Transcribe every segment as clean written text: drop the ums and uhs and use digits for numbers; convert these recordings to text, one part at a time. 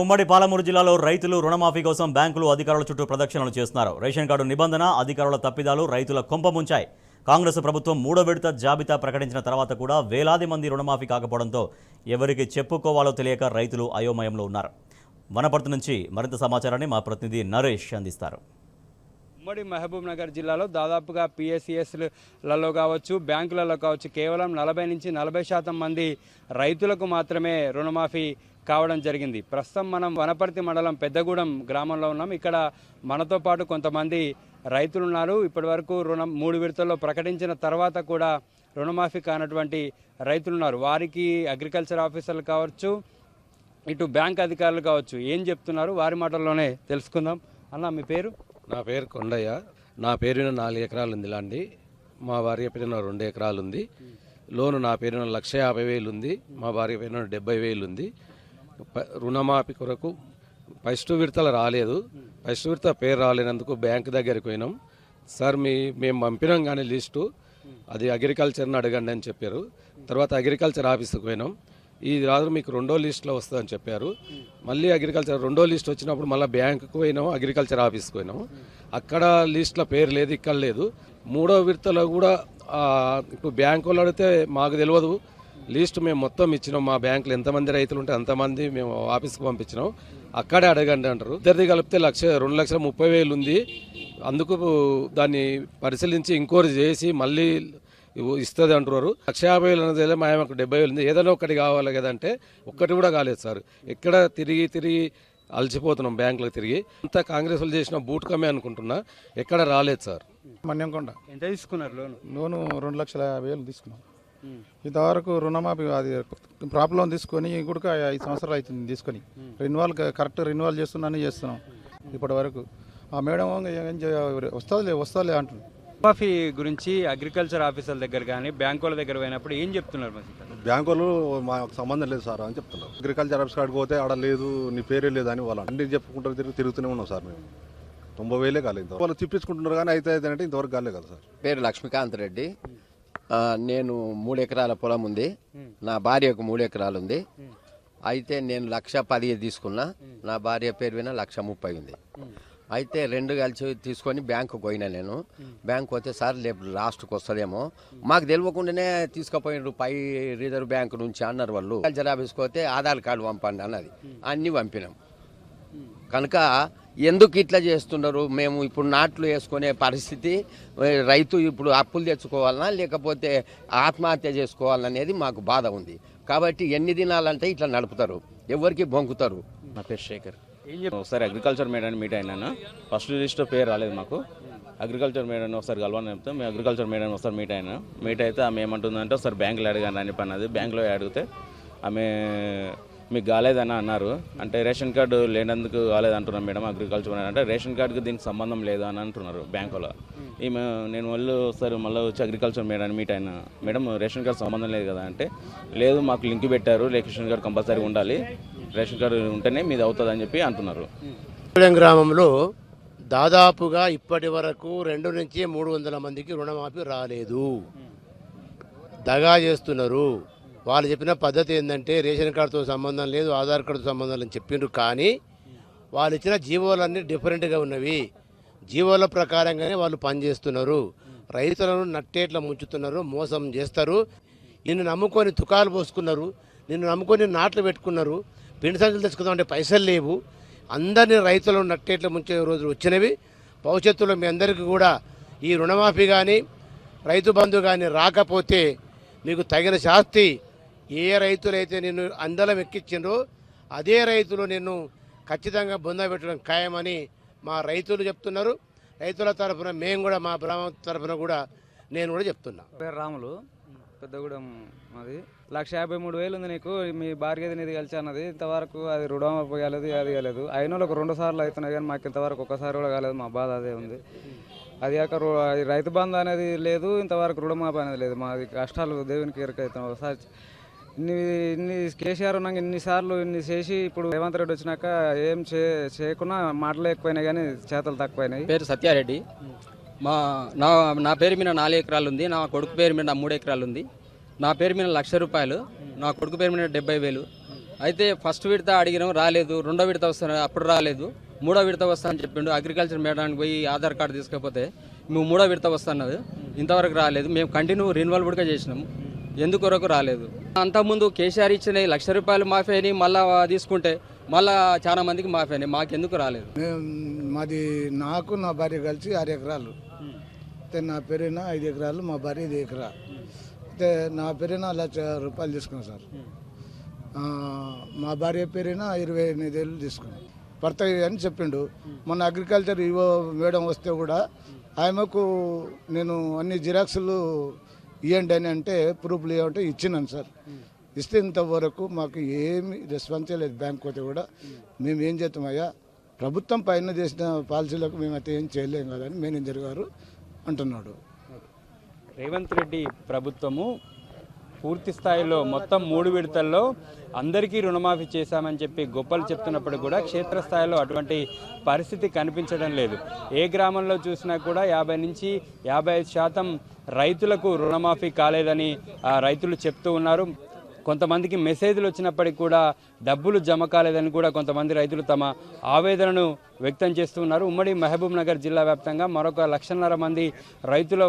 ఉమ్మడి పాలమూరు జిల్లాలో రైతులు రుణమాఫీ కోసం బ్యాంకులు అధికారుల చుట్టూ ప్రదక్షిణలు చేస్తున్నారు. రేషన్ కార్డు నిబంధన, అధికారుల తప్పిదాలు రైతుల కొంప ముంచాయి. కాంగ్రెస్ ప్రభుత్వం 3వ విడత జాబితా ప్రకటించిన తర్వాత కూడా వేలాది మంది రుణమాఫీ కాకపోవడంతో ఎవరికి చెప్పుకోవాలో తెలియక రైతులు అయోమయంలో ఉన్నారు. వనపర్తి నుంచి మరింత సమాచారాన్ని మా ప్రతినిధి నరేష్ అందిస్తారు. ఉమ్మడి మహబూబ్ నగర్ జిల్లాలో దాదాపుగా పిఎస్సిఎస్లలో కావచ్చు, బ్యాంకులలో కావచ్చు, కేవలం 40 నుంచి 40% మంది రైతులకు మాత్రమే రుణమాఫీ కావడం జరిగింది. ప్రస్తుతం మనం వనపర్తి మండలం పెద్దగూడెం గ్రామంలో ఉన్నాం. ఇక్కడ మనతో పాటు కొంతమంది రైతులు ఉన్నారు. ఇప్పటి వరకు రుణం 3 విడతల్లో ప్రకటించిన తర్వాత కూడా రుణమాఫీ కానటువంటి రైతులు ఉన్నారు. వారికి అగ్రికల్చర్ ఆఫీసర్లు కావచ్చు, ఇటు బ్యాంక్ అధికారులు కావచ్చు, ఏం చెప్తున్నారు వారి మాటల్లోనే తెలుసుకుందాం. అన్న, మీ పేరు? నా పేరు కొండయ్య. నా పేరున 4 ఎకరాలు ఉంది ల్యాండ్. మా భార్య పేరున 2 ఎకరాలు ఉంది. లోను నా పేరున 1,50,000 ఉంది. మా భార్య పేరున 70,000 ఉంది. రుణమాఫీ కొరకు ఫస్ట్ విడతలు రాలేదు. ఫస్ట్ విడత పేరు రాలేనందుకు బ్యాంక్ దగ్గరికి పోయినాం. సార్ మేము పంపినాం కానీ లిస్టు అది అగ్రికల్చర్ని అడగండి అని చెప్పారు. తర్వాత అగ్రికల్చర్ ఆఫీస్కి పోయినాం. ఇది రాదు, మీకు 2వ లిస్టులో వస్తుందని చెప్పారు. మళ్ళీ అగ్రికల్చర్ 2వ లిస్ట్ వచ్చినప్పుడు మళ్ళీ బ్యాంకుకు పోయినాము, అగ్రికల్చర్ ఆఫీస్కి పోయినాము. అక్కడ లిస్టులో పేరు లేదు, ఇక్కడ లేదు. 3వ విడతలో కూడా ఇప్పుడు బ్యాంకు వాళ్ళు అడిగితే మాకు తెలియదు. లిస్ట్ మేము మొత్తం ఇచ్చినాం. మా బ్యాంకులో ఎంతమంది రైతులు ఉంటే అంతమంది మేము ఆఫీస్కి పంపించినాం. అక్కడే అడగండి అంటారు. ఇద్దరిది కలిపితే 2,30,000 ఉంది. అందుకు దాన్ని పరిశీలించి ఎంక్వైరీ చేసి మళ్ళీ ఇస్తుంది అంటున్నారు. 1,50,000 అనేది మా 70,000 ఉంది. ఏదైనా ఒకటి కావాలి కదంటే ఒక్కటి కూడా కాలేదు సార్. ఎక్కడ తిరిగి అలసిపోతున్నాం బ్యాంకులకు తిరిగి. అంతా కాంగ్రెస్ వాళ్ళు చేసిన బూట్కమే అనుకుంటున్నా, ఎక్కడ రాలేదు సార్. మన్యంకొండ. ఎంత తీసుకున్నారు లోను 2,50,000 తీసుకున్నాం. ఇంతవరకు రుణమాఫీ అది ప్రాబ్లం తీసుకొని కూడా 5 సంవత్సరాలు అవుతుంది తీసుకొని. కరెక్ట్ రెన్యువల్ చేస్తున్నాం ఇప్పటి వరకు. ఆ మేడం వస్తుందిలే అంటున్నాం. రుణమాఫీ గురించి అగ్రికల్చర్ ఆఫీసర్ల దగ్గర కానీ బ్యాంకుల దగ్గర పోయినప్పుడు ఏం చెప్తున్నారు? బ్యాంకులు మాకు సంబంధం లేదు సార్ అని చెప్తున్నారు. అగ్రికల్చర్ ఆఫీస్ కాడికి పోతే ఆడ లేదు, నీ పేరే లేదు అని వాళ్ళు అన్ని చెప్పుకుంటారు. తిరుగుతూనే ఉన్నాం సార్. మేము 90,000 కాలేదు. వాళ్ళు తిప్పించుకుంటున్నారు కానీ అయితే అంటే ఇంతవరకు కాలేదు కదా సార్. పేరు లక్ష్మీకాంత్ రెడ్డి. నేను 3 ఎకరాల పొలం ఉంది. నా భార్యకు 3 ఎకరాలు ఉంది. అయితే నేను 1,10,000 తీసుకున్నా. నా భార్య పేరు విన 1,30,000 ఉంది. అయితే 2 కలిసి తీసుకొని బ్యాంకు పోయినా. నేను బ్యాంకు పోతే సార్ రేపు లాస్ట్కి వస్తుందేమో, మాకు తెలియకుండానే తీసుకుపోయినారు పై రిజర్వ్ బ్యాంకు నుంచి అన్నారు వాళ్ళు. కల్చర్ ఆఫీస్కి పోతే ఆధార్ కార్డు పంపండి అన్నది. అన్నీ పంపినాం. కనుక ఎందుకు ఇట్లా చేస్తున్నారు? మేము ఇప్పుడు నాట్లు వేసుకునే పరిస్థితి, రైతు ఇప్పుడు అప్పులు తెచ్చుకోవాలన్నా లేకపోతే ఆత్మహత్య చేసుకోవాలనేది మాకు బాధ ఉంది. కాబట్టి ఎన్ని దినాలంటే ఇట్లా నడుపుతారు, ఎవరికి బొంకుతారు. నా పేరు శేఖర్. ఒకసారి అగ్రికల్చర్ మేడం మీట్ అయినా. ఫస్ట్ లిస్ట్లో పేరు రాలేదు మాకు. అగ్రికల్చర్ మేడం ఒకసారి కలవని చెప్తే మేము అగ్రికల్చర్ మేడం ఒకసారి మీట్ అయితే ఆమె ఏమంటుందంటే ఒకసారి బ్యాంకులో అడిగాను అని అన్నది. బ్యాంకులో అడిగితే ఆమె మీకు కాలేదని అన్నారు. అంటే రేషన్ కార్డు లేనందుకు కాలేదంటున్నాం మేడం అగ్రికల్చర్ అంటే రేషన్ కార్డుకి దీనికి సంబంధం లేదు అని అంటున్నారు బ్యాంకులో. ఈమె నేను మళ్ళీ వచ్చి అగ్రికల్చర్ మేడం మీట్ అయినా. మేడం రేషన్ కార్డు సంబంధం లేదు కదా అంటే, లేదు మాకు లింక్ పెట్టారు, రేషన్ కార్డు కంపల్సరీ ఉండాలి, రేషన్ కార్డు ఉంటేనే మీది అవుతుంది అని చెప్పి అంటున్నారు. గ్రామంలో దాదాపుగా ఇప్పటి వరకు 200 నుంచి 300 మందికి రుణమాఫీ రాలేదు. దగా చేస్తున్నారు. వాళ్ళు చెప్పిన పద్ధతి ఏంటంటే రేషన్ కార్డుతో సంబంధం లేదు, ఆధార్ కార్డుతో సంబంధం లేదని చెప్పిండ్రు. కానీ వాళ్ళు ఇచ్చిన జీవోలన్నీ డిఫరెంట్గా ఉన్నవి. జీవోల ప్రకారంగానే వాళ్ళు పనిచేస్తున్నారు. రైతులను నట్టేట్లా ముంచుతున్నారు, మోసం చేస్తారు. నిన్ను నమ్ముకొని తుకాలు పోసుకున్నారు, నిన్ను నమ్ముకొని నాట్లు పెట్టుకున్నారు. పిండి సంచులు తెచ్చుకుందామంటే పైసలు లేవు. అందరినీ రైతులను నట్టేట్లా ముంచే రోజులు వచ్చినవి. భవిష్యత్తులో మీ అందరికీ కూడా ఈ రుణమాఫీ కానీ రైతు బంధు కానీ రాకపోతే మీకు తగిన శాస్తి. ఏ రైతులైతే నిన్ను అందలం ఎక్కించిండ్రో అదే రైతులు నిన్ను ఖచ్చితంగా బొందబెట్టడం ఖాయమని మా రైతులు చెప్తున్నారు. రైతుల తరఫున మేము కూడా, మా గ్రామం తరఫున కూడా నేను కూడా చెప్తున్నా. పేరు రాములు, పెద్దగూడెం. మాది 1,53,000 ఉంది. నీకు మీ భార్యది నీది కలిసి అన్నది. ఇంతవరకు అది రుణమాఫీ కాలేదు, అది కాలేదు. అయిన వాళ్ళకి 2 సార్లు అవుతున్నాయి కానీ మాకు ఇంతవరకు ఒక్కసారి కూడా కాలేదు. మా బాధ అదే ఉంది. అది కాక రైతు బంధు అనేది లేదు, ఇంతవరకు రుణమాఫీ అనేది లేదు. మాది కష్టాలు దేవునికి ఎరకవుతాం. ఒకసారి ఇన్ని కేసీఆర్ ఉన్నాక ఇన్నిసార్లు చేసి ఇప్పుడు రేవంత్ రెడ్డి వచ్చినాక ఏం చేయకుండా మాటలు ఎక్కువైనాయి కానీ చేతలు తక్కువైనాయి. పేరు సత్యారెడ్డి. నా పేరు మీద 4 ఎకరాలు ఉంది. నా కొడుకు పేరు మీద 3 ఎకరాలు ఉంది. నా పేరు మీద 1,00,000 రూపాయలు, నా కొడుకు పేరు మీద 70,000. అయితే ఫస్ట్ విడత అడిగినాం రాలేదు, రెండో విడత వస్తాను అప్పుడు రాలేదు, మూడో విడత వస్తా అని చెప్పిండు. అగ్రికల్చర్ మేడానికి పోయి ఆధార్ కార్డు తీసుకపోతే మేము మూడో విడత వస్తున్నది, ఇంతవరకు రాలేదు. మేము కంటిన్యూ రెన్యువల్ కూడా చేసినాము, ఎందుకొరకు రాలేదు. అంతకుముందు కేసీఆర్ ఇచ్చిన ₹1,00,000 మాఫీ అని మళ్ళీ తీసుకుంటే మళ్ళీ చాలా మందికి మాఫీ అని, మాకెందుకు రాలేదు? మాది నాకు నా భార్య కలిసి 6 ఎకరాలు, అయితే నా పేరున 5 ఎకరాలు, మా భార్య 1 ఎకరా. అయితే నా పేరున ₹1,00,000 తీసుకున్నాం సార్. మా భార్య పేరున 28,000 తీసుకున్నాం. పడతాయి అని చెప్పిండు. మొన్న అగ్రికల్చర్ ఇవో మేడం వస్తే కూడా ఆమెకు నేను అన్ని జిరాక్సులు ఇవ్వండి అని అంటే ప్రూఫ్లు ఇవ్వంటే ఇచ్చినాను సార్. ఇస్తే ఇంతవరకు మాకు ఏమి రెస్పాన్స్ లేదు. బ్యాంక్ పోతే కూడా మేము ఏం చేస్తామయ్యా, ప్రభుత్వం పైన చేసిన పాలసీలకు మేము అయితే ఏం చేయలేం కదా అని మేనేజర్ గారు అంటున్నాడు. రేవంత్ రెడ్డి ప్రభుత్వము పూర్తి స్థాయిలో మొత్తం 3 విడతల్లో అందరికీ రుణమాఫీ చేశామని చెప్పి గొప్పలు చెప్తున్నప్పుడు కూడా క్షేత్రస్థాయిలో అటువంటి పరిస్థితి కనిపించడం లేదు. ఏ గ్రామంలో చూసినా కూడా 50 నుంచి 55% రైతులకు రుణమాఫీ కాలేదని రైతులు చెప్తూ ఉన్నారు. కొంతమందికి మెసేజ్లు వచ్చినప్పటికీ కూడా డబ్బులు జమ కాలేదని కూడా కొంతమంది రైతులు తమ ఆవేదనను వ్యక్తం చేస్తూ ఉన్నారు. ఉమ్మడి మహబూబ్ నగర్ జిల్లా వ్యాప్తంగా మరొక 1,50,000 మంది రైతుల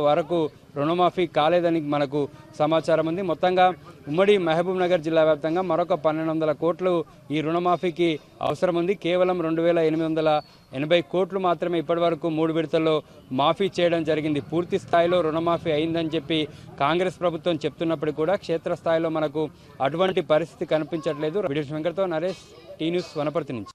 వరకు రుణమాఫీ కాలేదని మనకు సమాచారం ఉంది. మొత్తంగా ఉమ్మడి మహబూబ్ నగర్ జిల్లా వ్యాప్తంగా మరొక 1,200 కోట్లు ఈ రుణమాఫీకి అవసరం ఉంది. కేవలం 2,880 కోట్లు మాత్రమే ఇప్పటివరకు 3 విడతల్లో మాఫీ చేయడం జరిగింది. పూర్తి స్థాయిలో రుణమాఫీ అయిందని చెప్పి కాంగ్రెస్ ప్రభుత్వం చెప్తున్నప్పుడు కూడా క్షేత్రస్థాయిలో మనకు అటువంటి పరిస్థితి కనిపించట్లేదు. వీడియో శంకర్తో నరేష్, టీ న్యూస్, వనపర్తి నుంచి.